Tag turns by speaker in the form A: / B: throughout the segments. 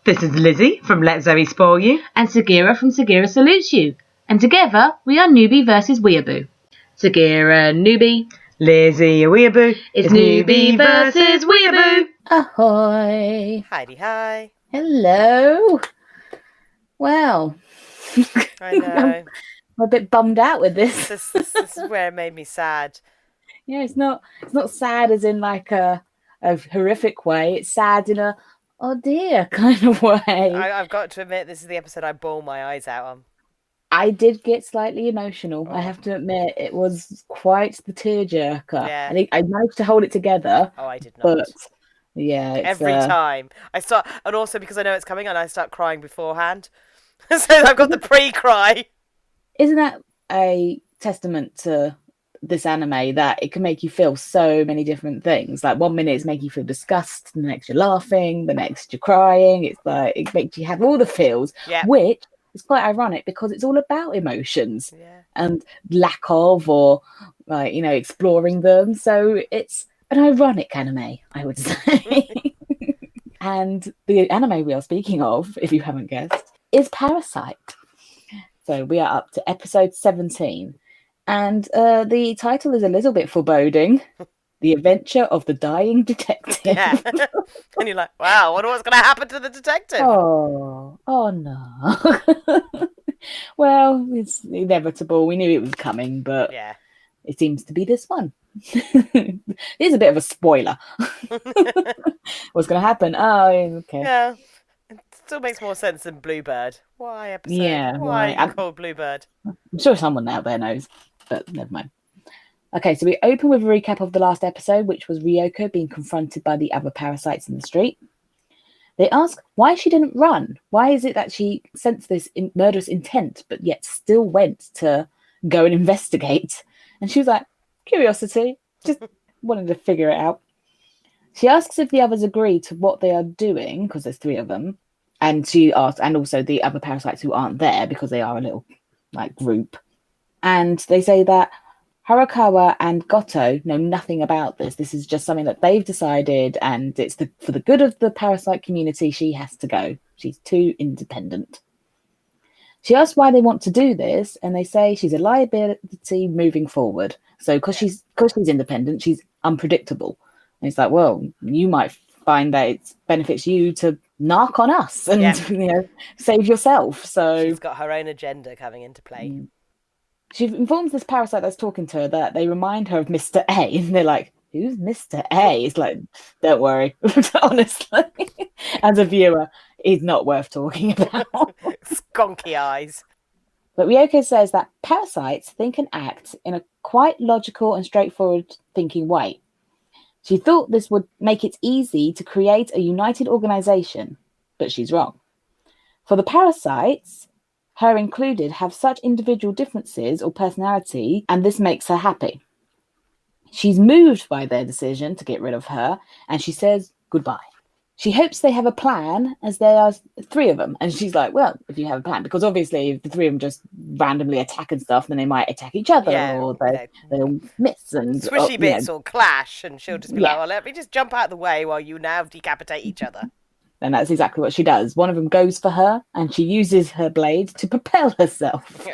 A: This is Lizzie from Let Zoe Spoil You.
B: And Sagira from Sagira Salutes You. And together we are Newbie versus Weeaboo. Sagira, Newbie.
A: Lizzie, a Weeaboo.
B: It's Newbie versus Weeaboo.
C: Ahoy.
D: Hi.
C: Hello. Well,
D: I know.
C: I'm a bit bummed out with this.
D: This is where it made me sad.
C: Yeah, it's not sad as in like a horrific way. It's sad in a oh dear kind of way.
D: I've got to admit, this is the episode I bawl my eyes out on.
C: I did get slightly emotional. I have to admit, it was quite the tearjerker.
D: Yeah.
C: I think I managed to hold it together.
D: Oh, I did not.
C: But yeah, it's,
D: every time I start, and also because I know it's coming, and I start crying beforehand, so I've got the pre-cry.
C: Isn't that a testament to this anime that it can make you feel so many different things? Like 1 minute it's making you feel disgust, the next you're laughing, the next you're crying. It's like it makes you have all the feels, which is quite ironic because it's all about emotions and lack of, or like, you know, exploring them. So it's an ironic anime, I would say. And the anime we are speaking of, if you haven't guessed, is Parasyte. So we are up to episode 17. And the title is a little bit foreboding. The Adventure of the Dying Detective.
D: Yeah. And you're like, wow, I wonder what's going to happen to the detective.
C: Oh no. Well, it's inevitable. We knew it was coming, but it seems to be this one. It is a bit of a spoiler. What's going to happen? Oh, okay.
D: Yeah. It still makes more sense than Bluebird. Why episode?
C: Yeah.
D: Why are you called Bluebird?
C: I'm sure someone out there knows, but never mind. Okay, so we open with a recap of the last episode, which was Ryoko being confronted by the other parasites in the street. They ask why she didn't run. Why is it that she sensed this murderous intent, but yet still went to go and investigate? And she was like, curiosity, just wanted to figure it out. She asks if the others agree to what they are doing, because there's 3 of them. And she asks, and also the other parasites who aren't there, because they are a little like group. And they say that Harakawa and Goto know nothing about this. This is just something that they've decided, and it's for the good of the parasite community. She has to go. She's too independent. She asks why they want to do this, and they say she's a liability moving forward. So because she's independent, she's unpredictable. And it's like, well, you might find that it benefits you to narc on us and you know, save yourself. So
D: she's got her own agenda coming into play.
C: She informs this parasite that's talking to her that they remind her of Mr. A. And they're like, who's Mr. A? It's like, don't worry. Honestly, as a viewer, he's not worth talking about.
D: Skonky eyes.
C: But Ryoko says that parasites think and act in a quite logical and straightforward thinking way. She thought this would make it easy to create a united organization, but she's wrong. For the parasites, her included, have such individual differences or personality, and this makes her happy. She's moved by their decision to get rid of her, and she says goodbye. She hopes they have a plan, as there are 3 of them. And she's like, well, if you have a plan, because obviously if the 3 of them just randomly attack and stuff, then they might attack each other, or they'll miss and
D: swishy bits or clash, and she'll just be like, well, let me just jump out of the way while you now decapitate each other.
C: And that's exactly what she does. One of them goes for her, and she uses her blade to propel herself.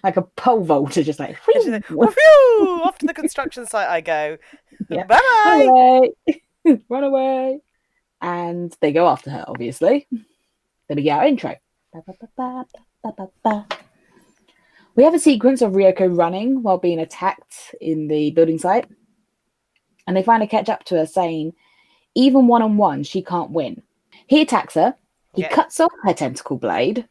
C: like a pole vaulter, just like,
D: like whew, off to the construction site I go. Bye-bye.
C: Run away. And they go after her, obviously. Then we get our intro. We have a sequence of Ryoko running while being attacked in the building site. And they finally catch up to her, saying, even one-on-one, she can't win. He attacks her. He cuts off her tentacle blade.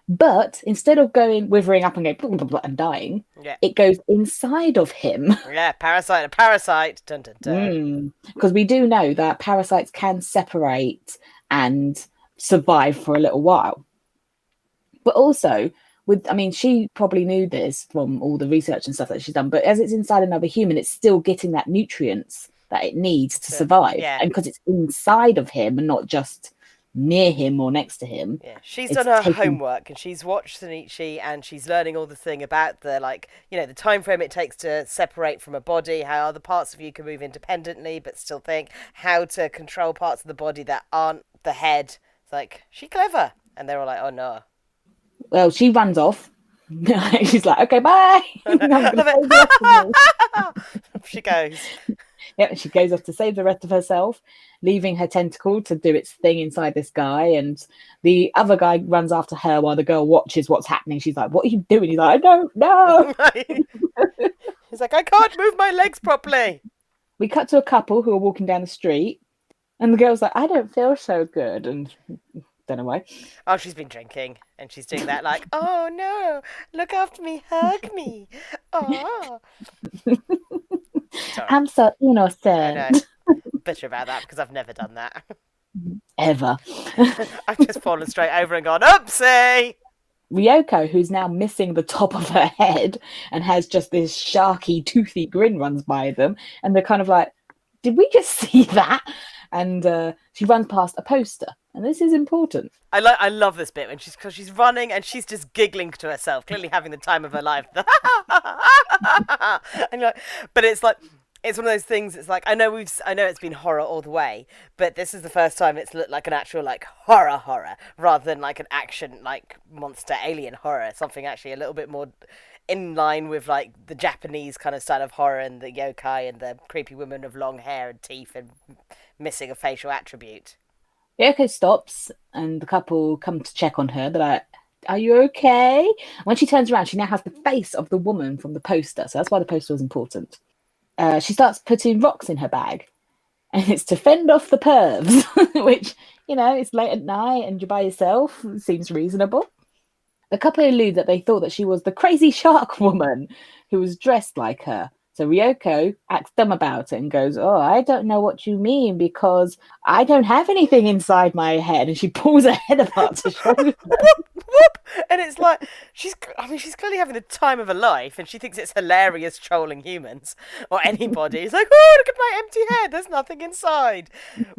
C: But instead of withering up and going blah, blah, blah, and dying, it goes inside of him.
D: Yeah, parasite, a parasite. Dun, dun, dun.
C: Because we do know that parasites can separate and survive for a little while. But also, she probably knew this from all the research and stuff that she's done, but as it's inside another human, it's still getting that nutrients that it needs to survive. And because it's inside of him and not just near him or next to him.
D: Yeah, she's done her homework, and she's watched Shinichi, and she's learning all the thing about the the time frame it takes to separate from a body, how other parts of you can move independently but still think, how to control parts of the body that aren't the head. like, she clever. And they're all like, oh no.
C: Well, she runs off. She's like, okay, bye. I'm gonna save the rest of me.
D: She goes.
C: Yeah, she goes off to save the rest of herself, leaving her tentacle to do its thing inside this guy. And the other guy runs after her while the girl watches what's happening. She's like, what are you doing? He's like, I don't know.
D: He's like, I can't move my legs properly.
C: We cut to a couple who are walking down the street, and the girl's like, I don't feel so good. And don't know why.
D: Oh, she's been drinking, and she's doing that like, oh no, look after me, hug me. Oh. Sorry.
C: I'm so innocent.
D: I know. Bitter about that because I've never done that.
C: Ever.
D: I've just fallen straight over and gone, oopsie!
C: Ryoko, who's now missing the top of her head and has just this sharky, toothy grin, runs by them, and they're kind of like, did we just see that? And she runs past a poster, and this is important.
D: I love this bit when she's running and she's just giggling to herself, clearly having the time of her life. And you're like, but it's like, it's one of those things. It's like, I know it's been horror all the way, but this is the first time it's looked like an actual like horror rather than like an action like monster alien horror. Something actually a little bit more in line with like the Japanese kind of style of horror and the yokai and the creepy women of long hair and teeth and missing a facial attribute.
C: Ryoko stops, and the couple come to check on her. They're like, are you okay? When she turns around, she now has the face of the woman from the poster, so that's why the poster was important. She starts putting rocks in her bag, and it's to fend off the pervs, which, you know, it's late at night and you're by yourself. Seems reasonable. The couple allude that they thought that she was the crazy shark woman who was dressed like her. So Ryoko acts dumb about it and goes, oh, I don't know what you mean because I don't have anything inside my head. And she pulls her head apart to show them.
D: Whoop! And it's like, she's clearly having the time of her life and she thinks it's hilarious trolling humans or anybody. It's like, oh, look at my empty head. There's nothing inside.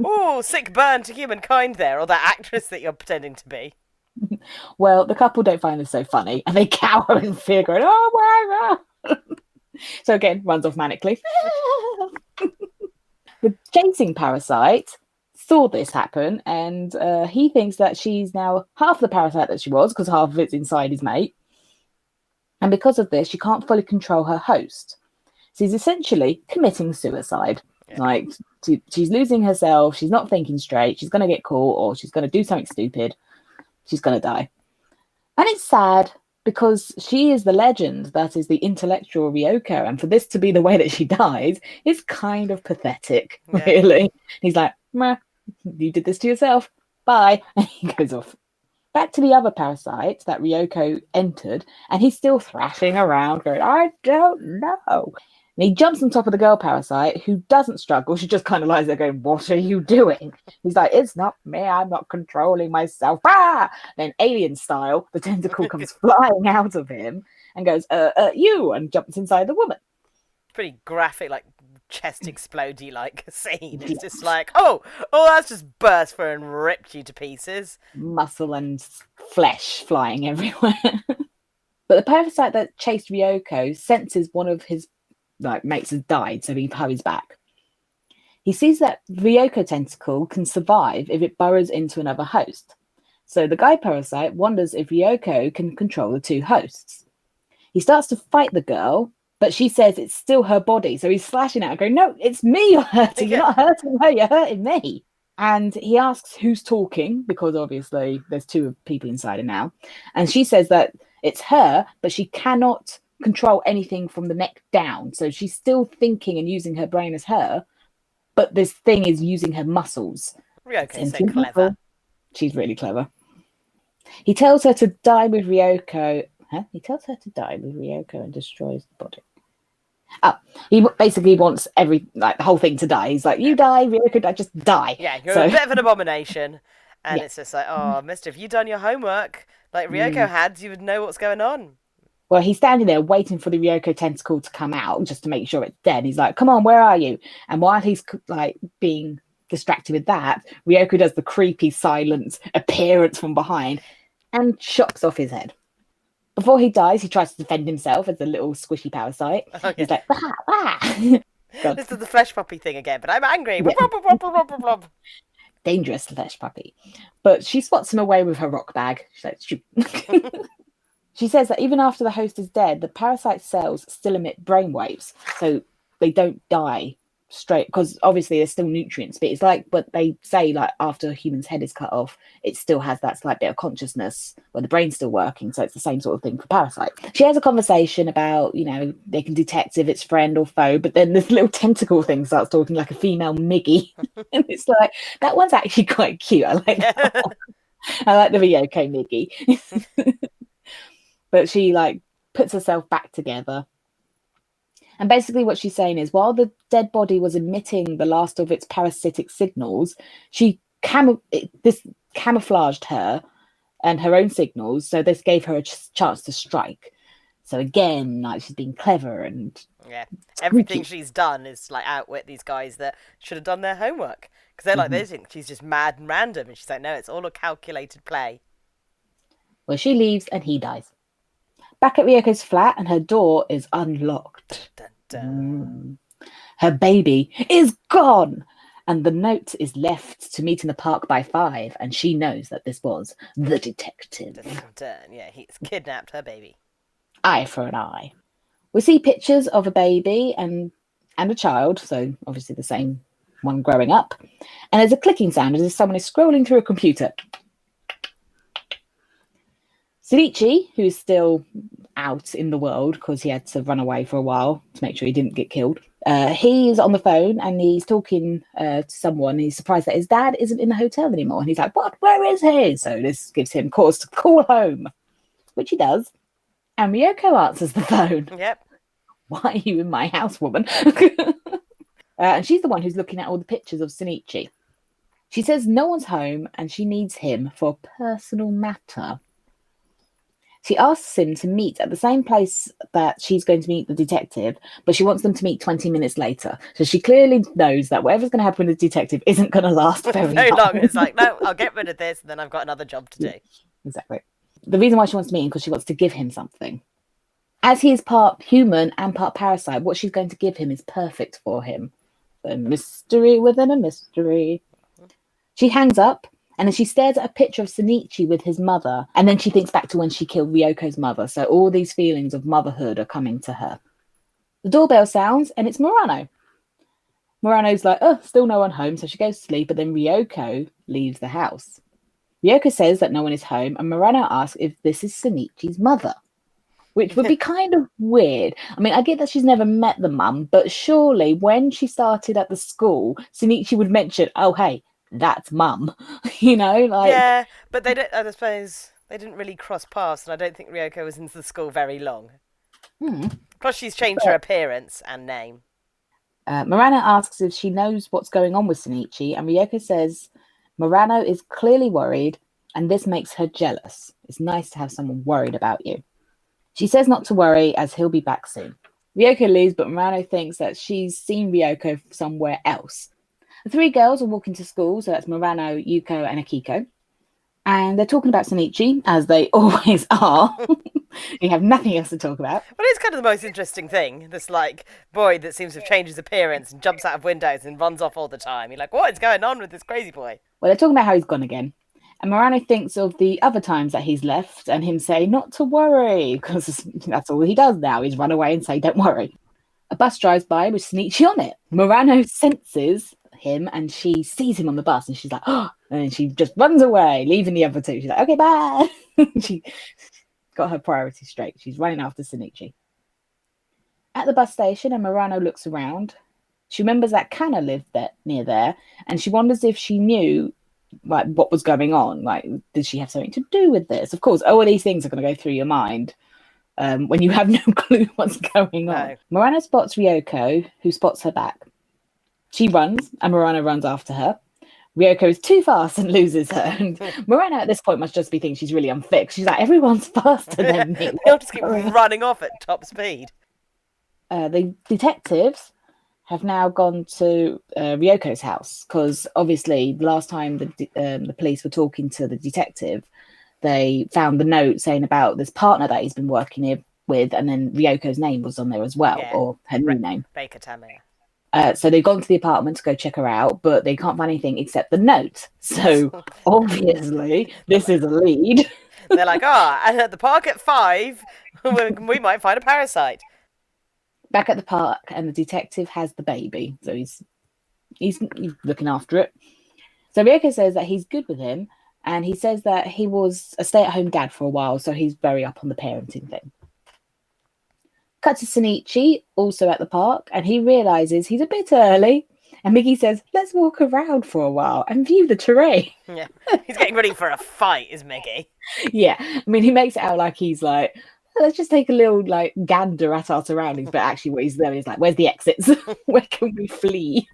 D: Oh, sick burn to humankind there, or that actress that you're pretending to be.
C: Well, the couple don't find this so funny and they cower in fear going, oh my God. So again, runs off manically. The chasing Parasyte saw this happen, and he thinks that she's now half the Parasyte that she was, because half of it's inside his mate. And because of this, she can't fully control her host. So he's essentially committing suicide. Yeah. Like, she's losing herself, she's not thinking straight, she's going to get caught, or she's going to do something stupid. She's going to die. And it's sad, because she is the legend that is the intellectual Ryoko, and for this to be the way that she dies is kind of pathetic, really. He's like, meh, you did this to yourself, bye, and he goes off. Back to the other Parasyte that Ryoko entered, and he's still thrashing around going, I don't know. And he jumps on top of the girl Parasyte, who doesn't struggle. She just kind of lies there going, what are you doing? He's like, it's not me. I'm not controlling myself. Ah! Then alien style, the tentacle comes flying out of him and goes, you, and jumps inside the woman.
D: Pretty graphic, like chest explodey like scene. It's just like, oh, that's just burst through and ripped you to pieces.
C: Muscle and flesh flying everywhere. But the Parasyte that chased Ryoko senses one of his mates has died, so he hurries back. He sees that Ryoko tentacle can survive if it burrows into another host. So the guy Parasyte wonders if Ryoko can control the two hosts. He starts to fight the girl, but she says it's still her body. So he's slashing at her, going, no, it's me you're hurting. You're not hurting her, you're hurting me. And he asks who's talking, because obviously there's two people inside her now. And she says that it's her, but she cannot control anything from the neck down. So she's still thinking and using her brain as her, but this thing is using her muscles.
D: Ryoko's so clever.
C: She's really clever. He tells her to die with Ryoko. He tells her to die with Ryoko and destroys the body. Oh, he basically wants the whole thing to die. He's like, you die, Ryoko die, just die.
D: Yeah, you're a bit of an abomination. And it's just like, oh, mister, have you done your homework? Like Ryoko had, you would know what's going on.
C: Well, he's standing there waiting for the Ryoko tentacle to come out just to make sure it's dead. He's like, come on, where are you? And while he's being distracted with that, Ryoko does the creepy silent appearance from behind and chops off his head. Before he dies, he tries to defend himself as a little squishy Parasyte. Oh, yeah. He's like, ah.
D: This is the flesh puppy thing again, but I'm angry. Yeah.
C: dangerous flesh puppy. But she spots him away with her rock bag. She's like, shoot. She says that even after the host is dead, the parasite cells still emit brainwaves, so they don't die straight, because obviously there's still nutrients, but it's like what they say, like after a human's head is cut off, it still has that slight bit of consciousness where the brain's still working. So it's the same sort of thing for Parasite. She has a conversation about, you know, they can detect if it's friend or foe, but then this little tentacle thing starts talking like a female Miggy. And it's like, that one's actually quite cute. I like that one. I like the Ryoko Miggy. But she like puts herself back together. And basically what she's saying is, while the dead body was emitting the last of its parasitic signals, this camouflaged her and her own signals, so this gave her a chance to strike. So again, like, she's been clever and
D: everything she's done is like outwit these guys that should have done their homework, because they're like, they think she's just mad and random, and she's like, no, it's all a calculated play.
C: Well, she leaves and he dies. Back at Ryoko's flat, and her door is unlocked.
D: Dun, dun.
C: Her baby is gone, and the note is left to meet in the park by 5, and she knows that this was the detective.
D: Dun, dun. Yeah, he's kidnapped her baby.
C: Eye for an eye. We see pictures of a baby and a child, so obviously the same one growing up, and there's a clicking sound as if someone is scrolling through a computer. Shinichi, who's still out in the world because he had to run away for a while to make sure he didn't get killed, he's on the phone and he's talking to someone. He's surprised that his dad isn't in the hotel anymore, and he's like, what, where is he? So this gives him cause to call home, which he does, and Ryoko answers the phone.
D: Yep.
C: Why are you in my house, woman? And she's the one who's looking at all the pictures of Shinichi. She says no one's home and she needs him for a personal matter. She asks him to meet at the same place that she's going to meet the detective, but she wants them to meet 20 minutes later. So she clearly knows that whatever's going to happen with the detective isn't going to last very long.
D: It's like, no, I'll get rid of this, and then I've got another job to do.
C: Exactly. The reason why she wants to meet him is because she wants to give him something. As he is part human and part parasite, what she's going to give him is perfect for him. A mystery within a mystery. She hangs up. And then she stares at a picture of Shinichi with his mother. And then she thinks back to when she killed Ryoko's mother. So all these feelings of motherhood are coming to her. The doorbell sounds and it's Murano. Murano's like, oh, still no one home. So she goes to sleep. But then Ryoko leaves the house. Ryoko says that no one is home. And Murano asks if this is Shinichi's mother, which would be kind of weird. I mean, I get that she's never met the mum. But surely when she started at the school, Shinichi would mention, oh, hey, that's mum, you know, like.
D: Yeah, but they don't. I suppose they didn't really cross paths, and I don't think Ryoko was into the school very long. Plus, she's changed her appearance and name.
C: Murano asks if she knows what's going on with Shinichi, and Ryoko says Murano is clearly worried, and this makes her jealous. It's nice to have someone worried about you. She says not to worry, as he'll be back soon. Ryoko leaves, but Murano thinks that she's seen Ryoko somewhere else. The 3 girls are walking to school, so that's Murano, Yuko, and Akiko. And they're talking about Shinichi, as they always are. You have nothing else to talk about.
D: Well, it's kind of the most interesting thing. This, like, boy that seems to have changed his appearance and jumps out of windows and runs off all the time. You're like, what is going on with this crazy boy?
C: Well, they're talking about how he's gone again. And Murano thinks of the other times that he's left and him say, not to worry, because that's all he does now, is run away and say, don't worry. A bus drives by with Shinichi on it. Murano senses him and she sees him on the bus and she's like, oh, and then she just runs away, leaving the other 2. She's like, okay, bye. She got her priorities straight. She's running after Shinichi. At the bus station, and Murano looks around, she remembers that Kana lived near there, and she wonders if she knew like what was going on. Like, did she have something to do with this? Of course, all of these things are going to go through your mind when you have no clue what's going on.
D: No.
C: Murano spots Ryoko, who spots her back. She runs, and Murano runs after her. Ryoko is too fast and loses her. And Murano at this point must just be thinking she's really unfit. She's like, everyone's faster than me.
D: They all just keep running off at top speed.
C: The detectives have now gone to Ryoko's house because obviously the last time the police were talking to the detective, they found the note saying about this partner that he's been working with, and then Ryoko's name was on there as well, or her new name.
D: Baker Tamaya.
C: So they've gone to the apartment to go check her out, but they can't find anything except the note. So obviously, this is a lead.
D: They're like, and at the park at 5, we might find a parasite.
C: Back at the park, and the detective has the baby, so he's looking after it. So Ryoko says that he's good with him, and he says that he was a stay-at-home dad for a while, so he's very up on the parenting thing. Cut to Shinichi, also at the park, and he realizes he's a bit early. And Miggy says, let's walk around for a while and view the terrain.
D: Yeah, he's getting ready for a fight, is Miggy.
C: Yeah, I mean, he makes it out like he's like, let's just take a little like gander at our surroundings. But actually what he's doing is like, where's the exits? Where can we flee?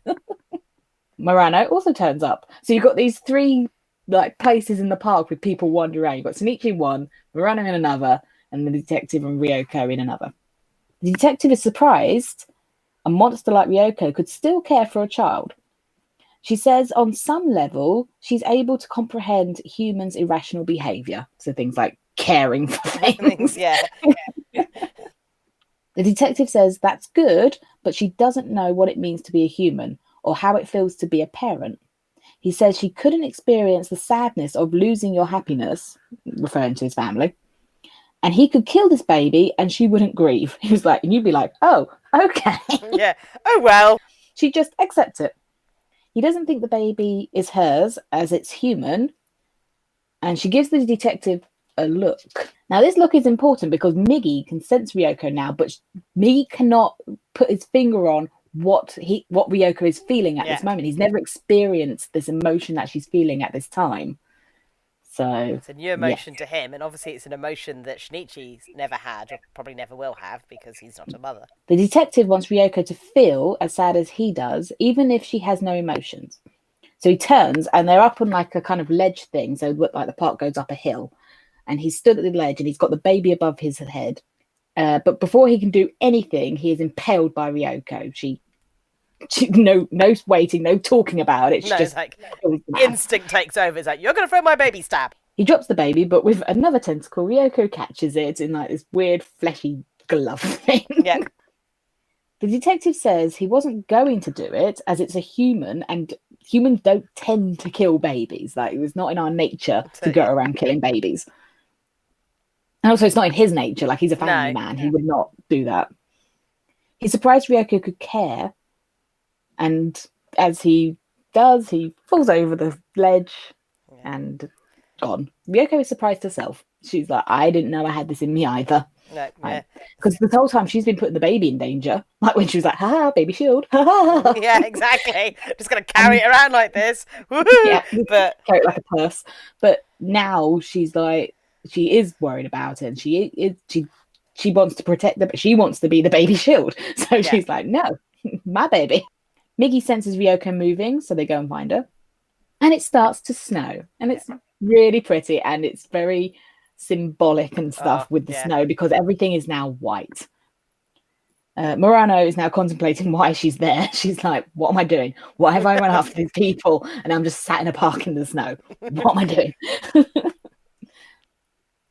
C: Murano also turns up. So you've got these 3 like places in the park with people wandering around. You've got Shinichi in one, Murano in another, and the detective and Ryoko in another. The detective is surprised a monster like Ryoko could still care for a child. She says on some level, she's able to comprehend humans' irrational behaviour. So things like caring for things.
D: Yeah.
C: The detective says that's good, but she doesn't know what it means to be a human or how it feels to be a parent. He says she couldn't experience the sadness of losing your happiness, referring to his family. And he could kill this baby and she wouldn't grieve. He was like, and you'd be like, oh, okay.
D: Yeah. Oh, well.
C: She just accepts it. He doesn't think the baby is hers as it's human. And she gives the detective a look. Now, this look is important because Miggy can sense Ryoko now, but Miggy cannot put his finger on what Ryoko is feeling at this moment. He's never experienced this emotion that she's feeling at this time. So
D: it's a new emotion to him, and obviously it's an emotion that Shinichi's never had, or probably never will have, because he's not a mother.
C: The detective wants Ryoko to feel as sad as he does, even if she has no emotions. So he turns, and they're up on like a kind of ledge thing, so like the park goes up a hill, and he's stood at the ledge, and he's got the baby above his head. But before he can do anything, he is impaled by Ryoko. She no waiting, no talking about it. She just
D: like instinct takes over. It's like, you're going to throw my baby, stab.
C: He drops the baby, but with another tentacle, Ryoko catches it in like this weird fleshy glove thing.
D: Yeah.
C: The detective says he wasn't going to do it as it's a human, and humans don't tend to kill babies. Like, it was not in our nature to go around killing babies. And also, it's not in his nature. Like, he's a family man. He would not do that. He's surprised Ryoko could care. And as he does, he falls over the ledge and gone. Ryoko is surprised herself. She's like, I didn't know I had this in me either.
D: No, yeah.
C: Because the whole time she's been putting the baby in danger. Like when she was like, ha, baby shield. Ha, ha.
D: Yeah, exactly. Just going to carry it around like this.
C: Yeah,
D: but
C: carry it like a purse. But now she's like, she is worried about it. And she wants to protect them, but she wants to be the baby shield. So she's like, no, my baby. Miggy senses Ryoko moving, so they go and find her. And it starts to snow. And it's really pretty, and it's very symbolic and stuff with the snow, because everything is now white. Murano is now contemplating why she's there. She's like, what am I doing? Why have I run after these people? And I'm just sat in a park in the snow. What am I doing?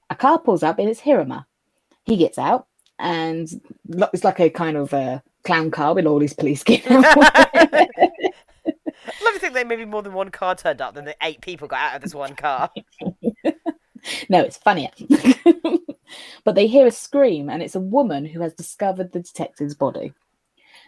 C: A car pulls up, and it's Hiruma. He gets out, and it's like a kind of clown car with all these police gear.
D: I love to think there may be more than one car turned up than the 8 people got out of this one car.
C: No, it's funnier. But they hear a scream, and it's a woman who has discovered the detective's body.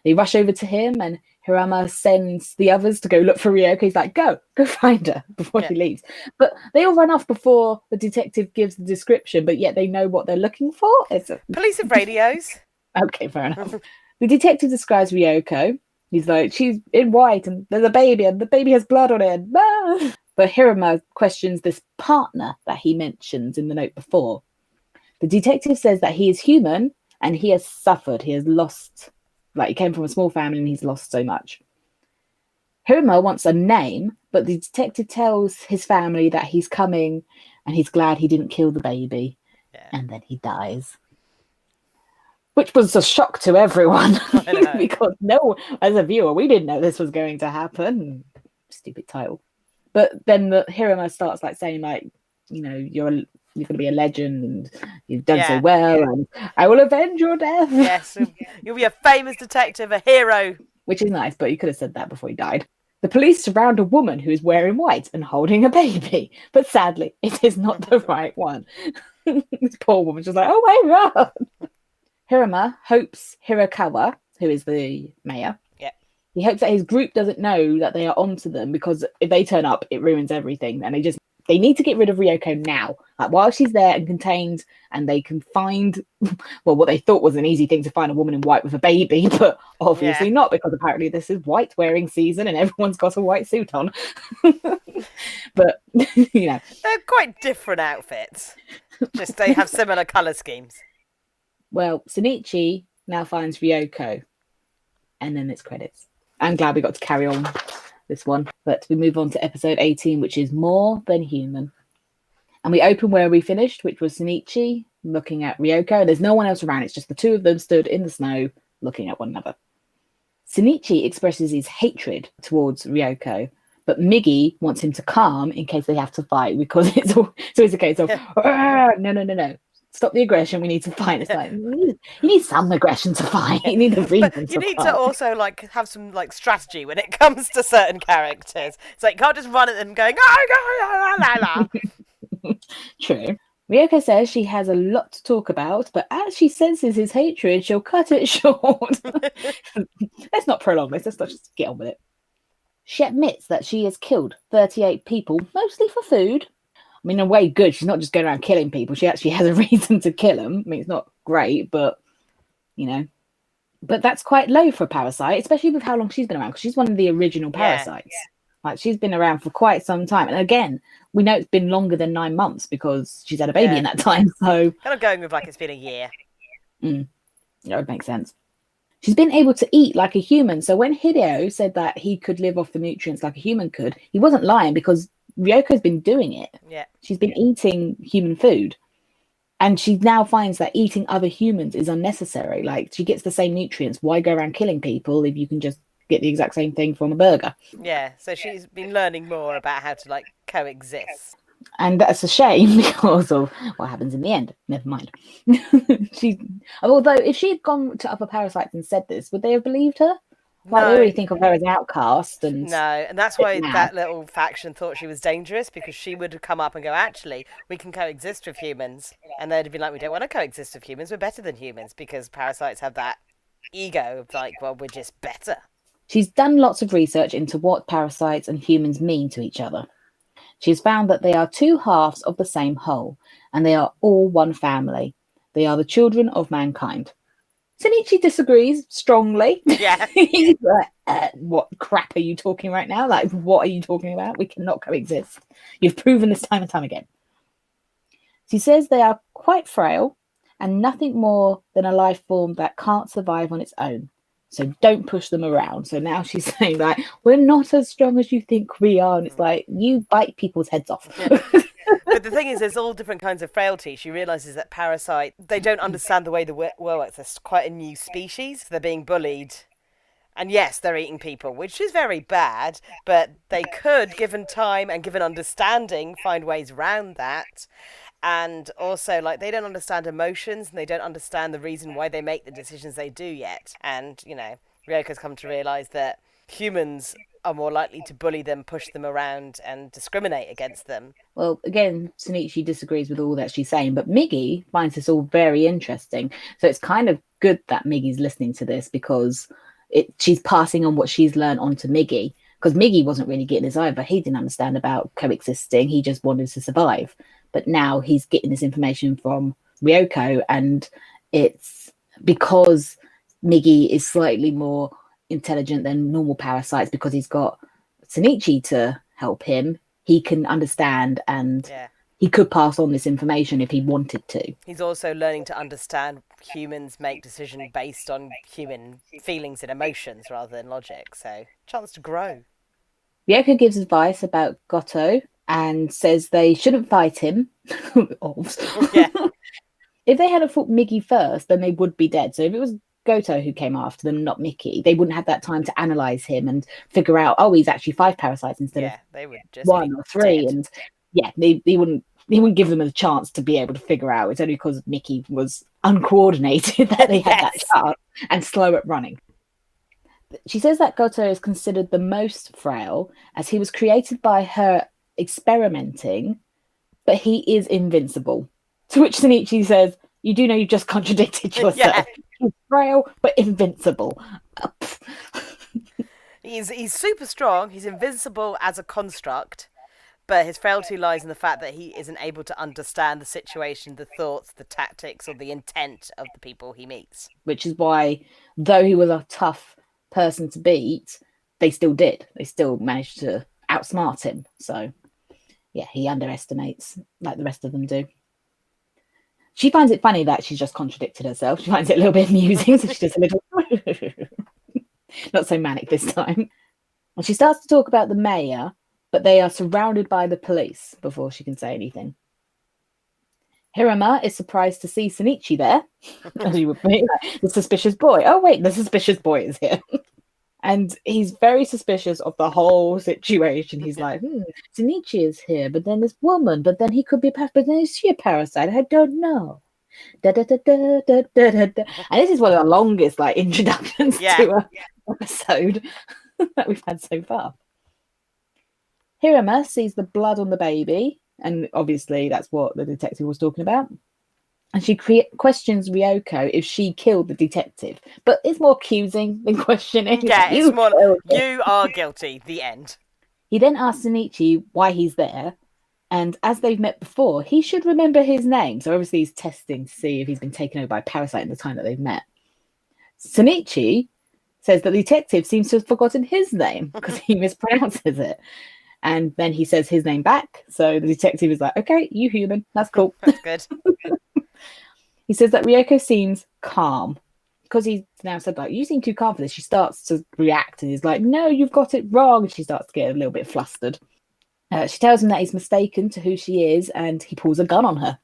C: They rush over to him, and Hirama sends the others to go look for Ryoko. He's like, go find her before he leaves. But they all run off before the detective gives the description, but yet they know what they're looking for.
D: Police have radios.
C: Okay, fair enough. The detective describes Ryoko. He's like, she's in white, and there's a baby, and the baby has blood on it. Ah! But Hiruma questions this partner that he mentions in the note before. The detective says that he is human, and he has suffered. He has lost, like, he came from a small family, and he's lost so much. Hiruma wants a name, but the detective tells his family that he's coming, and he's glad he didn't kill the baby. Yeah. And then he dies. Which was a shock to everyone. Because as a viewer, we didn't know this was going to happen. Stupid title. But then the Hiruma starts like saying, like, you know, you're going to be a legend, and you've done so well, and I will avenge your death.
D: Yes, you'll be a famous detective, a hero.
C: which is nice, but you could have said that before he died. The police surround a woman who is wearing white and holding a baby, but sadly, it is not the right one. This poor woman's just like, oh my god. Hirama hopes Hirokawa, who is the mayor, he hopes that his group doesn't know that they are onto them, because if they turn up, it ruins everything. And they need to get rid of Ryoko now. Like, while she's there and contained, and they can find, well, what they thought was an easy thing to find, a woman in white with a baby, but obviously not, because apparently this is white wearing season and everyone's got a white suit on. But, you know.
D: They're quite different outfits. Just they have similar colour schemes.
C: Well, Shinichi now finds Ryoko. And then it's credits. I'm glad we got to carry on this one. But we move on to episode 18, which is More Than Human. And we open where we finished, which was Shinichi looking at Ryoko. There's no one else around. It's just the two of them stood in the snow looking at one another. Shinichi expresses his hatred towards Ryoko, but Miggy wants him to calm in case they have to fight, because it's always a case of, no. Stop the aggression. We need to fight. It's like, you need some aggression to fight. You need a reason to fight.
D: You need to also have some strategy when it comes to certain characters. It's like, you can't just run at them going,
C: True. Ryoko says she has a lot to talk about, but as she senses his hatred, she'll cut it short. Let's not prolong this. Let's just get on with it. She admits that she has killed 38 people, mostly for food. I mean, in a way, good. She's not just going around killing people. She actually has a reason to kill them. I mean, it's not great, but, you know. But that's quite low for a Parasyte, especially with how long she's been around, because she's one of the original Parasytes. Yeah. Like, she's been around for quite some time. And again, we know it's been longer than 9 months because she's had a baby in that time. So
D: kind of going with it's been a year.
C: That would make sense. She's been able to eat like a human. So when Hideo said that he could live off the nutrients like a human could, he wasn't lying, because Ryoko's been doing it.
D: Yeah.
C: She's been eating human food. And she now finds that eating other humans is unnecessary. Like, she gets the same nutrients. Why go around killing people if you can just get the exact same thing from a burger?
D: Yeah, so she's been learning more about how to coexist.
C: And that's a shame because of what happens in the end. Never mind. Although if she had gone to other Parasytes and said this, would they have believed her? Like, they already think of her as an outcast. And
D: that's why that little faction thought she was dangerous, because she would have come up and go, actually, we can coexist with humans. And they'd have been like, we don't want to coexist with humans, we're better than humans, because Parasytes have that ego of well, we're just better.
C: She's done lots of research into what Parasytes and humans mean to each other. She's found that they are two halves of the same whole, and they are all one family. They are the children of mankind. Shinichi disagrees strongly.
D: Yeah.
C: He's like, what crap are you talking right now? Like, what are you talking about? We cannot coexist. You've proven this time and time again. She says they are quite frail and nothing more than a life form that can't survive on its own. So don't push them around. So now she's saying, we're not as strong as you think we are. And it's like, you bite people's heads off.
D: Yeah. But the thing is, there's all different kinds of frailty. She realises that Parasyte, they don't understand the way the world works. They're quite a new species. They're being bullied. And yes, they're eating people, which is very bad. But they could, given time and given understanding, find ways around that. And also, they don't understand emotions, and they don't understand the reason why they make the decisions they do yet. And, Ryoko's come to realise that humans are more likely to bully them, push them around, and discriminate against them.
C: Well, again, Shinichi disagrees with all that she's saying, but Miggy finds this all very interesting. So it's kind of good that Miggy's listening to this, because she's passing on what she's learned onto Miggy. Because Miggy wasn't really getting this either. He didn't understand about coexisting. He just wanted to survive. But now he's getting this information from Ryoko, and it's because Miggy is slightly more intelligent than normal Parasytes, because he's got Shinichi to help him. He can understand, and he could pass on this information if he wanted to.
D: He's also learning to understand humans make decisions based on human feelings and emotions rather than logic. So, chance to grow.
C: Ryoko gives advice about Goto and says they shouldn't fight him.
D: Yeah.
C: If they hadn't fought Miggy first, then they would be dead. So if it was Goto who came after them, not Mickey, they wouldn't have that time to analyze him and figure out, he's actually 5 Parasytes instead of
D: they would just
C: 1 or 3.
D: Dead.
C: And he wouldn't give them a chance to be able to figure out. It's only because Mickey was uncoordinated that they had that chance and slow at running. She says that Goto is considered the most frail as he was created by her experimenting, but he is invincible. To which Shinichi says, you do know you just contradicted yourself.
D: Yeah.
C: He's frail, but invincible.
D: He's super strong. He's invincible as a construct, but his frailty lies in the fact that he isn't able to understand the situation, the thoughts, the tactics, or the intent of the people he meets.
C: Which is why, though he was a tough person to beat, they still did. They still managed to outsmart him. So, yeah, he underestimates like the rest of them do. She finds it funny that she's just contradicted herself. She finds it a little bit amusing, so she does a little... Not so manic this time. And she starts to talk about the mayor, but they are surrounded by the police before she can say anything. Hirama is surprised to see Shinichi there, as you would be, the suspicious boy. Oh, wait, the suspicious boy is here. And he's very suspicious of the whole situation. He's like, Shinichi is here, but then this woman, but then he could be a parasite, but then is she a parasite? I don't know. Da, da, da, da, da, da, da, da. And this is one of the longest like introductions to an episode that we've had so far. Hirama sees the blood on the baby, and obviously that's what the detective was talking about. And she questions Ryoko if she killed the detective, but it's more accusing than questioning.
D: Yeah, it's more you are guilty. The end.
C: He then asks Shinichi why he's there, and as they've met before, he should remember his name. So obviously he's testing to see if he's been taken over by a parasite in the time that they've met. Shinichi says that the detective seems to have forgotten his name because he mispronounces it. And then he says his name back. So the detective is like, okay, you human. That's cool.
D: That's good.
C: He says that Ryoko seems calm. Because he's now said, like, you seem too calm for this. She starts to react and he's like, no, you've got it wrong. And she starts to get a little bit flustered. She tells him that he's mistaken to who she is and he pulls a gun on her.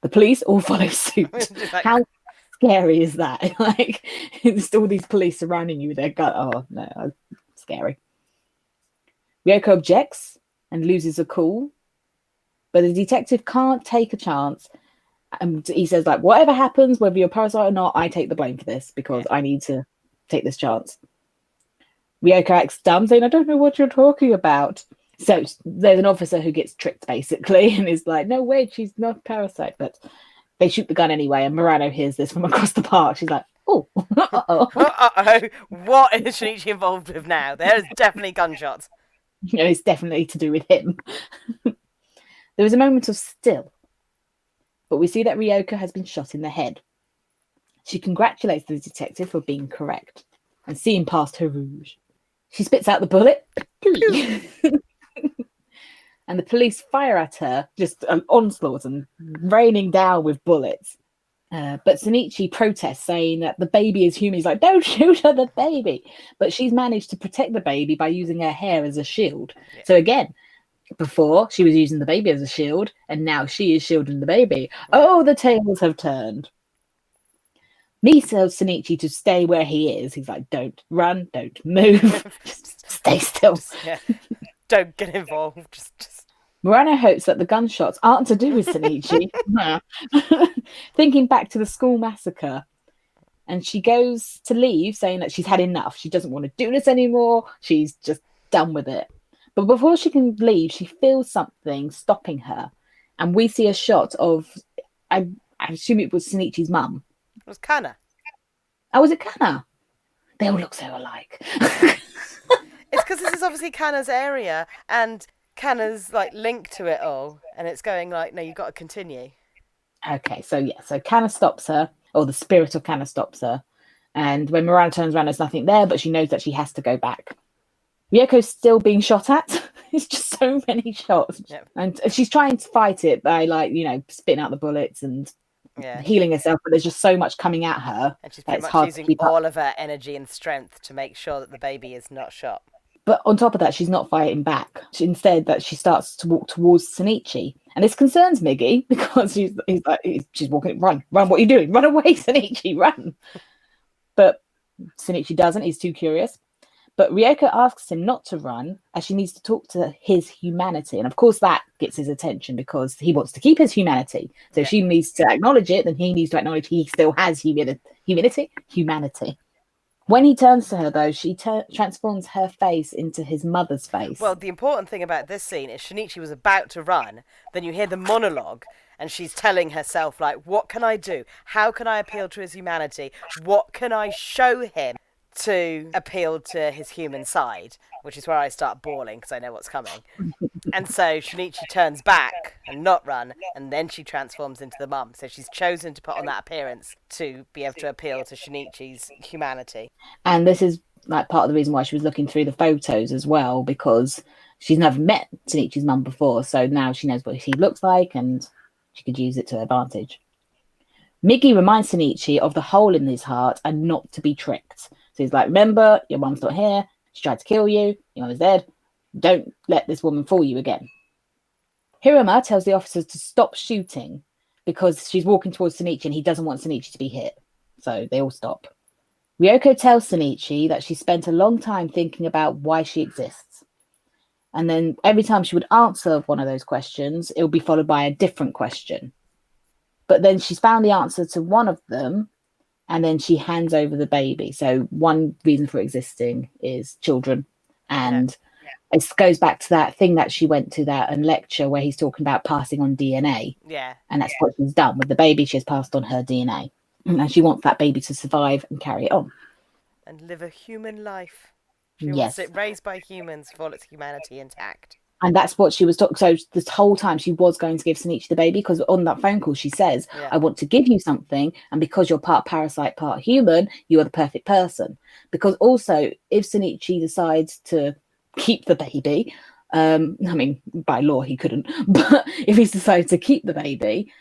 C: The police all follow suit. How scary is that? Like, there's all these police surrounding you with their gun. Oh, no, scary. Ryoko objects and loses a cool, but the detective can't take a chance. And he says, like, whatever happens, whether you're a parasite or not, I take the blame for this because I need to take this chance. Ryoko acts dumb, saying, I don't know what you're talking about. So there's an officer who gets tricked, basically, and is like, no, wait, she's not a parasite. But they shoot the gun anyway, and Murano hears this from across the park. She's like, oh, uh-oh.
D: Uh-oh, what is Shinichi involved with now? There's definitely gunshots.
C: You know, it's definitely to do with him. There was a moment of still, but we see that Ryoko has been shot in the head. She congratulates the detective for being correct and seeing past her rouge. She spits out the bullet. And the police fire at her, just an onslaught and raining down with bullets. But Shinichi protests, saying that the baby is human. He's like, don't shoot at the baby. But she's managed to protect the baby by using her hair as a shield. Yeah. So again, before she was using the baby as a shield, and now she is shielding the baby. Oh, the tables have turned. Mi tells Shinichi to stay where he is. He's like, don't run, don't move. Just stay still.
D: Don't get involved. Just...
C: Murano hopes that the gunshots aren't to do with Shinichi. Thinking back to the school massacre. And she goes to leave, saying that she's had enough. She doesn't want to do this anymore. She's just done with it. But before she can leave, she feels something stopping her. And we see a shot of, I assume it was Shinichi's mum.
D: It was Kana.
C: Oh, was it Kana? They all look so alike.
D: It's because this is obviously Kana's area, and Kana's like linked to it all, and it's going like, no, you've got to continue.
C: Okay, so Kana stops her, or the spirit of Kana stops her, and when Murano turns around, there's nothing there, but she knows that she has to go back. Ryoko's still being shot at. It's just so many shots, and she's trying to fight it by spitting out the bullets and healing herself, but there's just so much coming at her.
D: And she's pretty much using all of her energy and strength to make sure that the baby is not shot.
C: But on top of that, she's not fighting back. Instead, that she starts to walk towards Shinichi. And this concerns Miggy because she's walking, run, what are you doing? Run away, Shinichi, run. But Shinichi doesn't, he's too curious. But Ryoko asks him not to run as she needs to talk to his humanity. And of course that gets his attention because he wants to keep his humanity. So if she needs to acknowledge it, then he needs to acknowledge he still has humanity. When he turns to her, though, she transforms her face into his mother's face.
D: Well, the important thing about this scene is Shinichi was about to run, then you hear the monologue, and she's telling herself, like, what can I do? How can I appeal to his humanity? What can I show him to appeal to his human side? Which is where I start bawling, because I know what's coming. And so Shinichi turns back and not run, and then she transforms into the mum. So she's chosen to put on that appearance to be able to appeal to Shinichi's humanity.
C: And this is like part of the reason why she was looking through the photos as well, because she's never met Shinichi's mum before, so now she knows what she looks like and she could use it to her advantage. Miggy reminds Shinichi of the hole in his heart and not to be tricked. So he's like, remember, your mum's not here, she tried to kill you, your mum is dead, don't let this woman fool you again. Hirama tells the officers to stop shooting because she's walking towards Shinichi and he doesn't want Shinichi to be hit. So they all stop. Ryoko tells Shinichi that she spent a long time thinking about why she exists. And then every time she would answer one of those questions, it would be followed by a different question. But then she's found the answer to one of them, and then she hands over the baby. So one reason for existing is children. And it goes back to that thing that she went to, that lecture where he's talking about passing on DNA.
D: Yeah.
C: And that's what she's done. With the baby, she has passed on her DNA. And she wants that baby to survive and carry it on.
D: And live a human life. She wants it raised by humans for all its humanity intact.
C: And that's what she was talking. So this whole time she was going to give Shinichi the baby, because on that phone call she says, I want to give you something, and because you're part parasite, part human, you are the perfect person. Because also, if Shinichi decides to keep the baby, I mean, by law he couldn't, but if he's decided to keep the baby,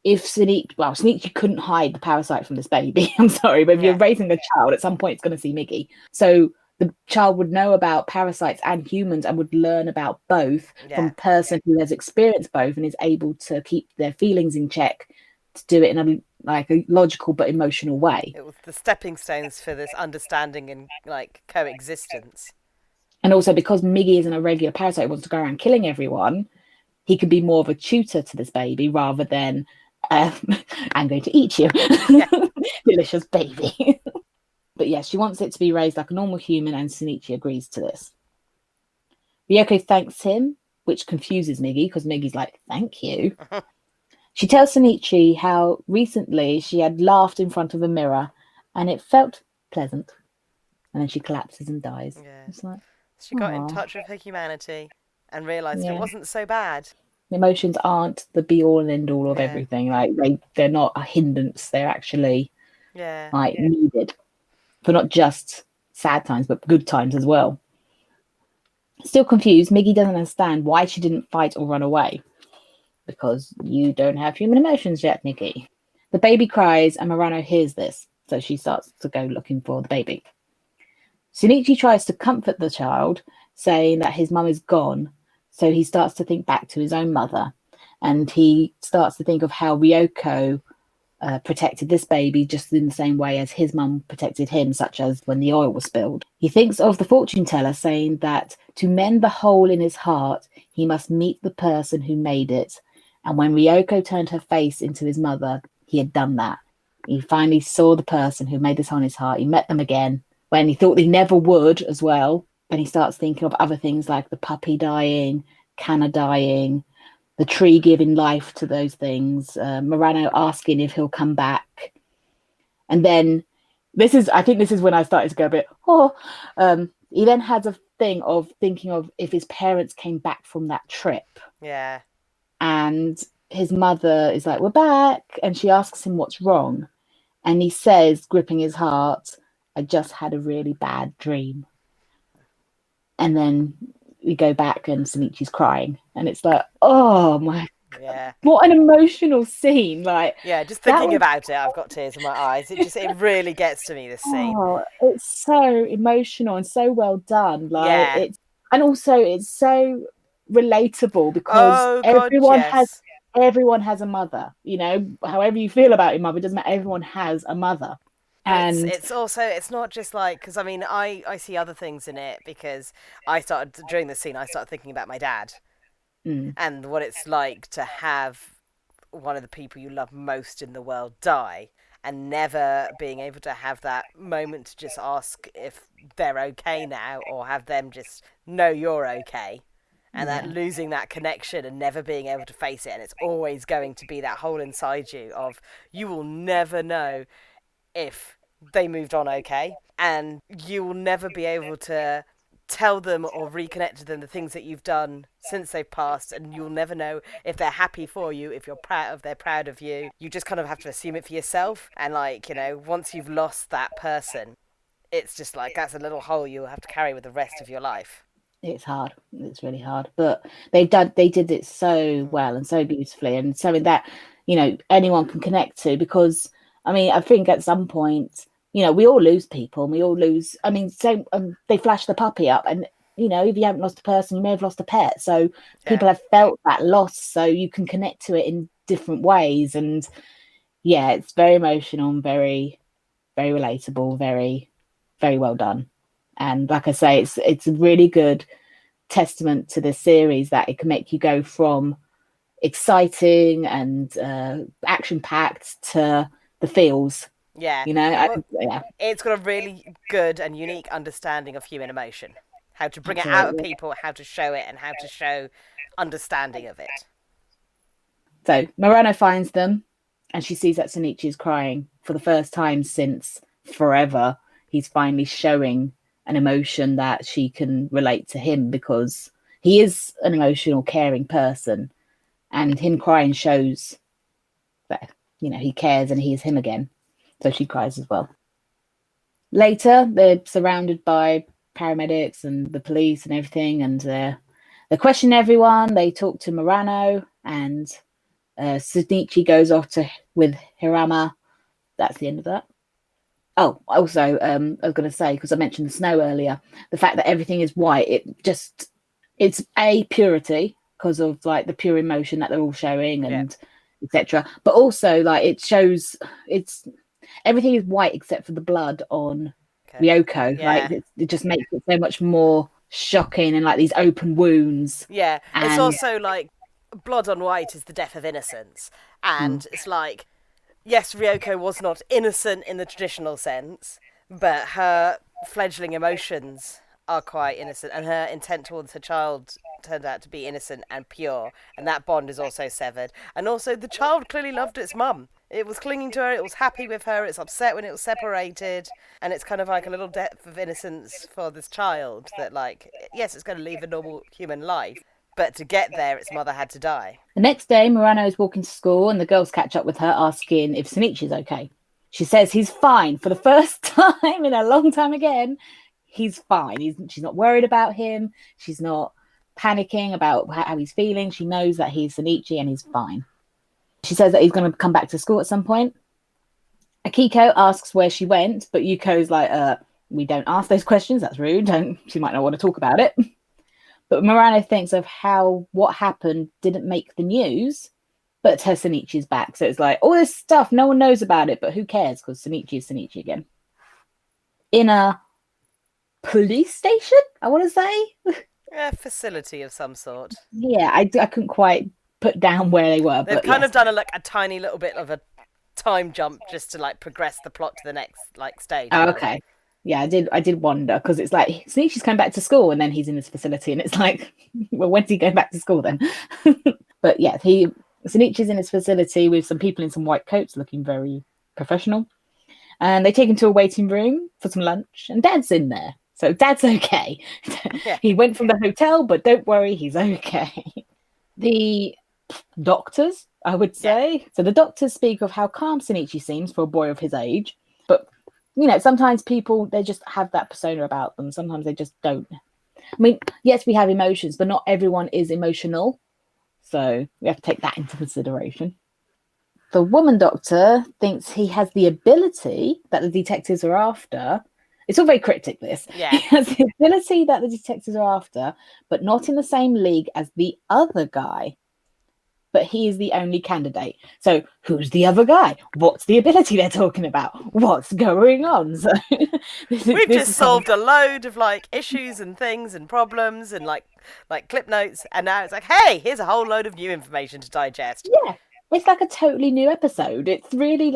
C: if Shinichi couldn't hide the parasite from this baby. I'm sorry, but if you're raising a child, at some point it's going to see Miggy. So the child would know about parasites and humans and would learn about both from a person who has experienced both and is able to keep their feelings in check, to do it in a logical but emotional way.
D: It was the stepping stones for this understanding and like coexistence.
C: And also because Miggy isn't a regular parasite who wants to go around killing everyone, he could be more of a tutor to this baby rather than I'm going to eat you. Delicious baby. But yes, she wants it to be raised like a normal human, and Shinichi agrees to this. Ryoko thanks him, which confuses Miggy, because Miggy's like, thank you. She tells Shinichi how recently she had laughed in front of a mirror and it felt pleasant. And then she collapses and dies.
D: Yeah.
C: It's like,
D: she got in touch with her humanity and realised it wasn't so bad.
C: Emotions aren't the be-all and end-all of everything. Like they're not a hindrance. They're actually needed. For not just sad times, but good times as well. Still confused, Miggy doesn't understand why she didn't fight or run away. Because you don't have human emotions yet, Miggy. The baby cries and Murano hears this, so she starts to go looking for the baby. Shinichi tries to comfort the child, saying that his mum is gone, so he starts to think back to his own mother, and he starts to think of how Ryoko protected this baby just in the same way as his mum protected him, such as when the oil was spilled. He thinks of the fortune teller saying that to mend the hole in his heart, he must meet the person who made it. And when Ryoko turned her face into his mother, he had done that. He finally saw the person who made this hole in his heart. He met them again when he thought he never would as well. Then he starts thinking of other things like the puppy dying, Kana dying, the tree giving life to those things, Murano asking if he'll come back. And then I think this is when I started to go a bit, he then has a thing of thinking of if his parents came back from that trip.
D: Yeah.
C: And his mother is like, we're back. And she asks him what's wrong. And he says, gripping his heart, I just had a really bad dream. And then we go back and Shinichi's crying, and it's like, oh my god, what an emotional scene. Like,
D: just thinking about it, I've got tears in my eyes. It really gets to me, this scene.
C: It's so emotional and so well done. Like it's so relatable, because everyone has a mother, you know, however you feel about your mother, it doesn't matter, everyone has a mother. And
D: it's also, it's not just like, because I mean, I see other things in it, because during this scene, I started thinking about my dad and what it's like to have one of the people you love most in the world die. and never being able to have that moment to just ask if they're okay now, or have them just know you're okay. And that losing that connection and never being able to face it, and it's always going to be that hole inside you of you will never know if they moved on okay, and you will never be able to tell them or reconnect to them the things that you've done since they've passed, and you'll never know if they're happy for you, if they're proud of you. You just kind of have to assume it for yourself, and like, you know, once you've lost that person, it's just like that's a little hole you'll have to carry with the rest of your life.
C: It's hard. It's really hard, but they did it so well and so beautifully, and something that, you know, anyone can connect to, because I mean, I think at some point, you know, we all lose people, and we all lose. I mean, so they flash the puppy up, and you know, if you haven't lost a person, you may have lost a pet. So people have felt that loss, so you can connect to it in different ways. And yeah, it's very emotional and very, very relatable, very, very well done. And like I say, it's a really good testament to this series that it can make you go from exciting and action packed to the feels.
D: Yeah,
C: you know,
D: it's got a really good and unique understanding of human emotion, how to bring it out of people, how to show it, and how to show understanding of it.
C: So Murano finds them, and she sees that Shinichi is crying for the first time since forever. He's finally showing an emotion that she can relate to him, because he is an emotional, caring person, and him crying shows that, you know, he cares and he is him again. So she cries as well. Later, they're surrounded by paramedics and the police and everything, and they question everyone. They talk to Murano, and Shinichi goes off with Hirama. That's the end of that. Oh, also, I was going to say, because I mentioned the snow earlier, the fact that everything is white, it's a purity because of like the pure emotion that they're all showing and etc. But also, like, it shows everything is white except for the blood on Ryoko. Like, it just makes it so much more shocking, and like these open wounds.
D: Yeah, it's also like blood on white is the death of innocence, and it's like, yes, Ryoko was not innocent in the traditional sense, but her fledgling emotions are quite innocent, and her intent towards her child turned out to be innocent and pure, and that bond is also severed. And also, the child clearly loved its mum. It was clinging to her, it was happy with her, it's upset when it was separated, and it's kind of like a little death of innocence for this child that, like, yes, it's going to leave a normal human life, but to get there, its mother had to die.
C: The next day, Murano is walking to school, and the girls catch up with her, asking if Shinichi's okay. She says he's fine. For the first time in a long time again, he's fine. She's not worried about him. She's not panicking about how he's feeling. She knows that he's Shinichi and he's fine. She says that he's going to come back to school at some point. Akiko asks where she went, but Yuko's like, we don't ask those questions. That's rude. She might not want to talk about it. But Murano thinks of how what happened didn't make the news, but her Shinichi's back. So it's like, all this stuff, no one knows about it, but who cares? Because Shinichi is Shinichi again. In a police station, I want to say.
D: A facility of some sort.
C: Yeah, I couldn't quite put down where they were.
D: They've kind of done a tiny little bit of a time jump just to like progress the plot to the next like stage.
C: Oh, okay. Yeah, I did wonder, because it's like Shinichi's coming back to school and then he's in this facility, and it's like, well, when's he going back to school then? But yeah, Shinichi's in his facility with some people in some white coats looking very professional, and they take him to a waiting room for some lunch, and Dad's in there. So Dad's okay. Yeah. He went from the hotel, but don't worry, he's okay. The doctors, I would say. Yeah. So the doctors speak of how calm Shinichi seems for a boy of his age, but you know, sometimes people, they just have that persona about them. Sometimes they just don't. I mean, yes, we have emotions, but not everyone is emotional. So we have to take that into consideration. The woman doctor thinks he has the ability that the detectives are after. It's all very cryptic, this.
D: Yeah.
C: He has the ability that the detectives are after, but not in the same league as the other guy. But he is the only candidate. So who's the other guy? What's the ability they're talking about? What's going on? So
D: we've just solved a load of like issues and things and problems and like clip notes, and now it's like, hey, here's a whole load of new information to digest.
C: Yeah. It's like a totally new episode. It's really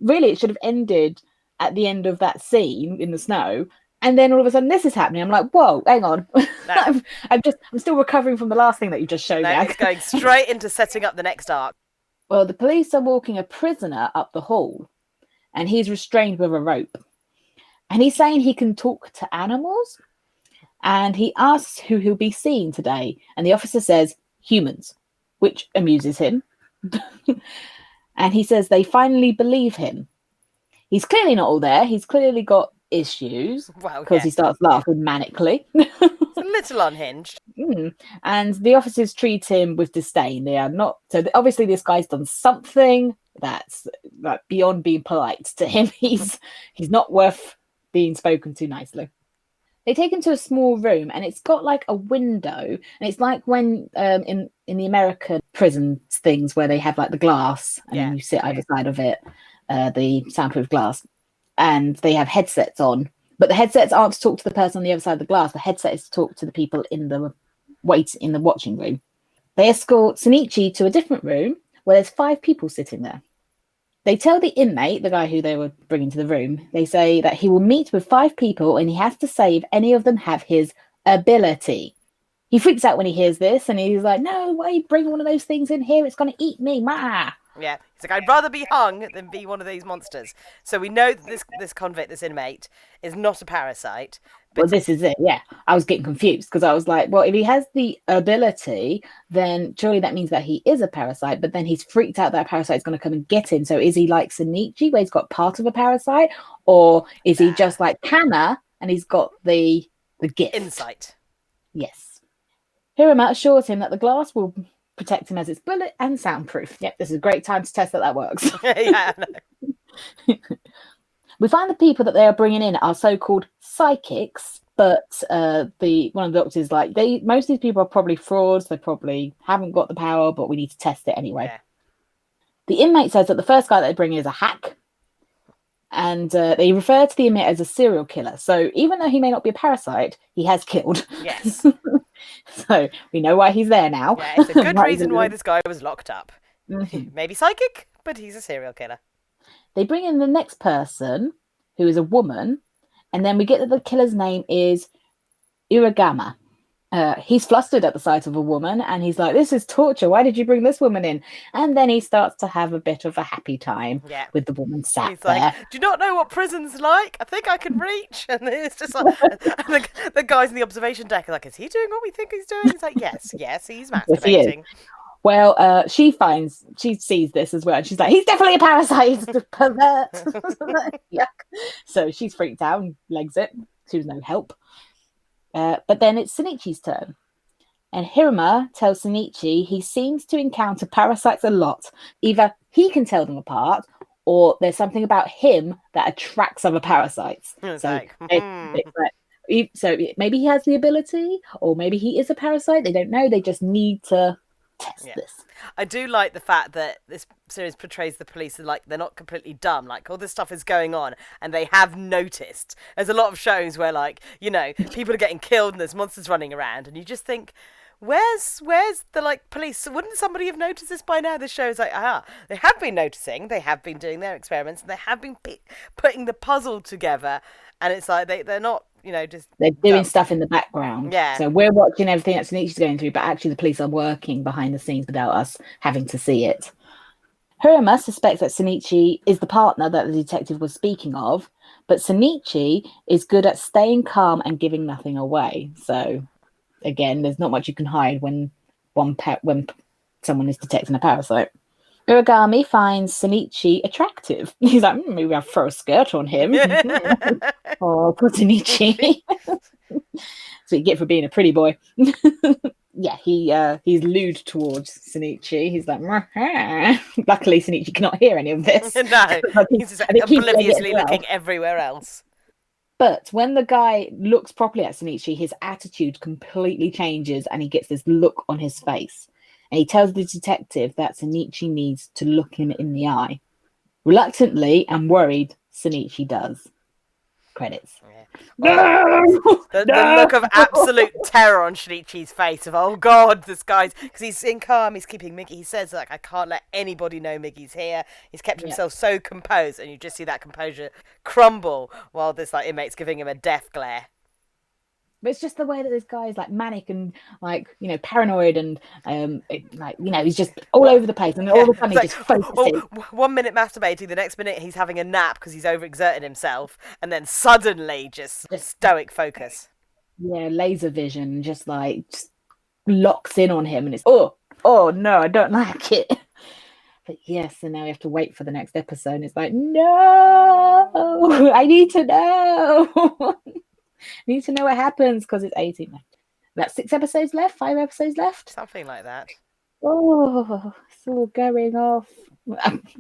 C: really, it should have ended at the end of that scene in the snow. And then all of a sudden this is happening. I'm like, whoa, hang on.
D: No.
C: I'm still recovering from the last thing that you just showed
D: No,
C: me.
D: it's going straight into setting up the next arc.
C: Well, the police are walking a prisoner up the hall and he's restrained with a rope. And he's saying he can talk to animals. And he asks who he'll be seeing today. And the officer says, humans, which amuses him. And he says they finally believe him. He's clearly not all there. He's clearly got issues because he starts laughing manically.
D: It's a little unhinged.
C: And the officers treat him with disdain. They are not. So obviously this guy's done something that's like beyond being polite to him. He's not worth being spoken to nicely. They take him to a small room and it's got like a window, and it's like when in the American prison things where they have like the glass and then you sit either side of it, the soundproof glass, and they have headsets on, but the headsets aren't to talk to the person on the other side of the glass. The headset is to talk to the people in the watching room. They escort Shinichi to a different room where there's 5 people sitting there. They tell the inmate, the guy who they were bringing to the room, they say that he will meet with 5 people and he has to say if any of them have his ability. He freaks out when he hears this and he's like, no, why are you bringing one of those things in here? It's going to eat me, ma.
D: Yeah, he's like, I'd rather be hung than be one of these monsters. So we know that this convict, this inmate, is not a parasite.
C: Well, this is it, yeah. I was getting confused because I was like, well, if he has the ability, then surely that means that he is a parasite, but then he's freaked out that a parasite is going to come and get him. So is he like Shinichi, where he's got part of a parasite? Or is he just like Kana and he's got the gift?
D: Insight.
C: Yes. Hiruma assures him that the glass will protect him as it's bullet and soundproof. Yep, this is a great time to test that works.
D: Yeah, I know.
C: We find the people that they are bringing in are so-called psychics, but one of the doctors is like, most of these people are probably frauds. They probably haven't got the power, but we need to test it anyway. Yeah. The inmate says that the first guy that they bring in is a hack, and they refer to the inmate as a serial killer. So even though he may not be a parasite, he has killed.
D: Yes.
C: So we know why he's there now.
D: Yeah, it's a good reason why this guy was locked up. Mm-hmm. Maybe psychic, but he's a serial killer.
C: They bring in the next person, who is a woman, and then we get that the killer's name is Iragama. He's flustered at the sight of a woman, and he's like, this is torture. Why did you bring this woman in? And then he starts to have a bit of a happy time with the woman sat
D: he's
C: there.
D: Like, do you not know what prison's like? I think I can reach. And it's just like, the guys in the observation deck are like, is he doing what we think he's doing? He's like, yes, he's masturbating.
C: Yes, he is. Well, she sees this as well, and she's like, he's definitely a parasite, the pervert. Yuck. So she's freaked out and legs it. She was no help. But then it's Shinichi's turn. And Hiruma tells Shinichi he seems to encounter parasites a lot. Either he can tell them apart, or there's something about him that attracts other parasites. So maybe he has the ability, or maybe he is a parasite. They don't know. They just need to test this.
D: I do like the fact that this series portrays the police as like they're not completely dumb. Like all this stuff is going on and they have noticed. There's a lot of shows where like, you know, people are getting killed and there's monsters running around and you just think, where's the like police? Wouldn't somebody have noticed this by now? This show's like, they have been noticing, they have been doing their experiments, and they have been putting the puzzle together, and it's like they're not, you know, just
C: they're doing stuff in the background.
D: Yeah.
C: So we're watching everything that Shinichi's going through, but actually the police are working behind the scenes without us having to see it. Hiruma suspects that Shinichi is the partner that the detective was speaking of, but Shinichi is good at staying calm and giving nothing away. So again, there's not much you can hide when someone is detecting a parasite. Uragami finds Shinichi attractive. He's like, maybe I'll throw a skirt on him. Oh, poor Shinichi. So you get for being a pretty boy. Yeah, he's lewd towards Shinichi. He's like, luckily Shinichi cannot hear any of this.
D: No, he's just obliviously looking everywhere else.
C: But when the guy looks properly at Shinichi, his attitude completely changes and he gets this look on his face. And he tells the detective that Shinichi needs to look him in the eye. Reluctantly and worried, Shinichi does. Credits.
D: Yeah.
C: No!
D: The
C: No!
D: look of absolute terror on Shinichi's face of, oh god, this guy's, because he's in calm, he's keeping Miggy, he says, like, I can't let anybody know Miggy's here. He's kept himself so composed, and you just see that composure crumble while this, like, inmate's giving him a death glare.
C: But it's just the way that this guy is like manic and like, you know, paranoid and like, you know, he's just all over the place and all of a sudden he's just focusing.
D: 1 minute masturbating, the next minute he's having a nap because he's overexerted himself, and then suddenly just stoic focus.
C: Yeah, laser vision just locks in on him and it's oh no, I don't like it. But yes, and now we have to wait for the next episode and it's like, no, I need to know. Need to know what happens because it's 18 left. That's 6 episodes left, 5 episodes left.
D: Something like that.
C: Oh, it's all going off.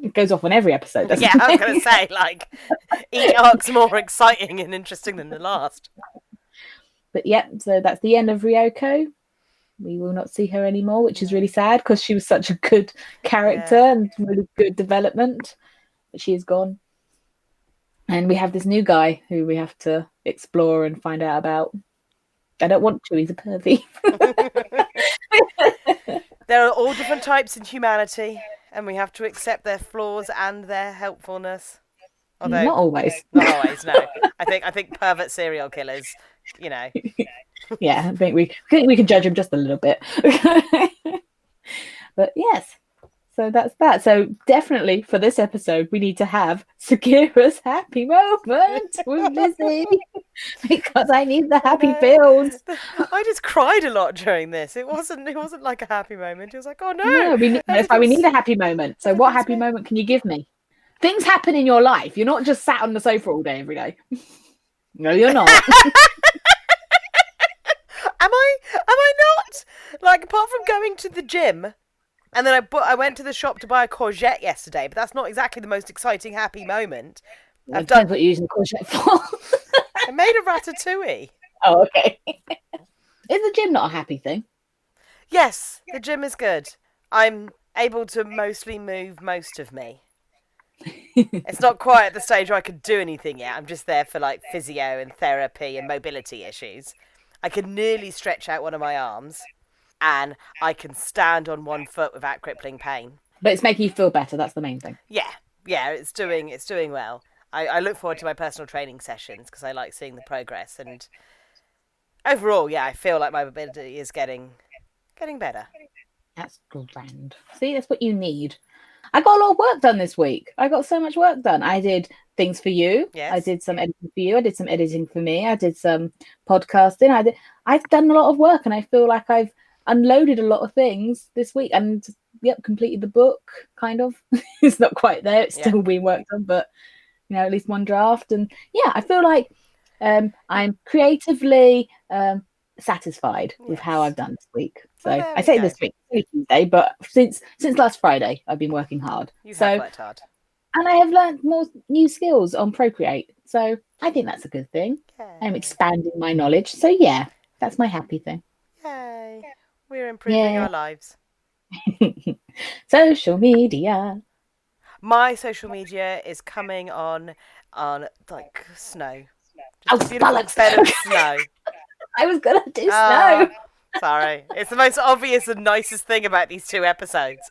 C: It goes off on every episode, doesn't it?
D: Yeah, I was going to say, like, each arc's more exciting and interesting than the last.
C: But yeah, so that's the end of Ryoko. We will not see her anymore, which is really sad because she was such a good character and really good development. But she is gone. And we have this new guy who we have to explore and find out about. I don't want to, he's a pervy.
D: There are all different types in humanity, and we have to accept their flaws and their helpfulness. Although,
C: not always.
D: Not always, no. I think pervert serial killers, you know.
C: Yeah, I think we can judge him just a little bit. But yes. So that's that. So definitely for this episode, we need to have Sagira's happy moment with Lizzie because I need the happy feels.
D: I just cried a lot during this. It wasn't like a happy moment. It was like, oh no.
C: That's why we need a happy moment. So what happy moment can you give me? Things happen in your life. You're not just sat on the sofa all day every day. No, you're not.
D: Am I not? Like, apart from going to the gym. And then I went to the shop to buy a courgette yesterday, but that's not exactly the most exciting, happy moment.
C: I've done what you're using courgette for.
D: I made a ratatouille.
C: Oh, okay. Is the gym not a happy thing?
D: Yes, the gym is good. I'm able to mostly move most of me. It's not quite at the stage where I could do anything yet. I'm just there for like physio and therapy and mobility issues. I can nearly stretch out one of my arms. And I can stand on one foot without crippling pain.
C: But it's making you feel better. That's the main thing.
D: Yeah, it's doing well. I look forward to my personal training sessions because I like seeing the progress. And overall, yeah, I feel like my mobility is getting better.
C: That's grand. See, that's what you need. I got a lot of work done this week. I got so much work done. I did things for you.
D: Yes.
C: I did some editing for you. I did some editing for me. I did some podcasting. I've done a lot of work, and I feel like I've unloaded a lot of things this week and completed the book kind of. It's not quite there, it's still being worked on, but you know, at least one draft. And yeah, I feel like I'm creatively satisfied with how I've done this week. So I say this week, Tuesday, but since last Friday I've been working hard.
D: You have worked hard.
C: And I have learned more new skills on Procreate, so I think that's a good thing. I'm expanding my knowledge, so yeah, that's my happy thing.
D: Yay. We're improving our lives.
C: Social media.
D: My social media is coming on like snow.
C: Just
D: a beautiful bed of snow.
C: I was gonna do snow.
D: Sorry, it's the most obvious and nicest thing about these 2 episodes.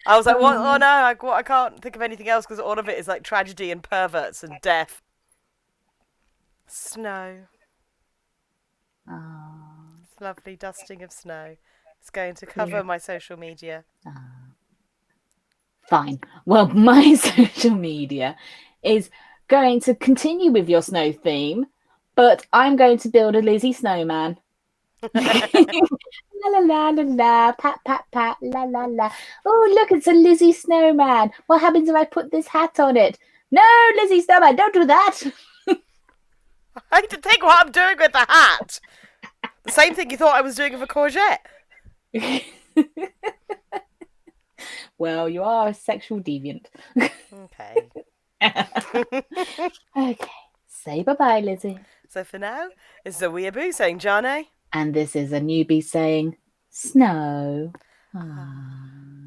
D: I was like, what? Oh no, I can't think of anything else because all of it is like tragedy and perverts and death. Snow. It's lovely dusting of snow. It's going to cover my social media.
C: Fine. Well, my social media is going to continue with your snow theme, but I'm going to build a Lizzie snowman. La la la la la, pat pat pat, la la la. Oh, look, it's a Lizzie snowman. What happens if I put this hat on it? No, Lizzie snowman, don't do that.
D: I need to think what I'm doing with the hat. The same thing you thought I was doing with a courgette.
C: Well, you are a sexual deviant.
D: Okay.
C: Okay. Say bye-bye, Lizzie.
D: So for now, this is a Weeaboo saying Jane.
C: And this is a newbie saying snow. Aww.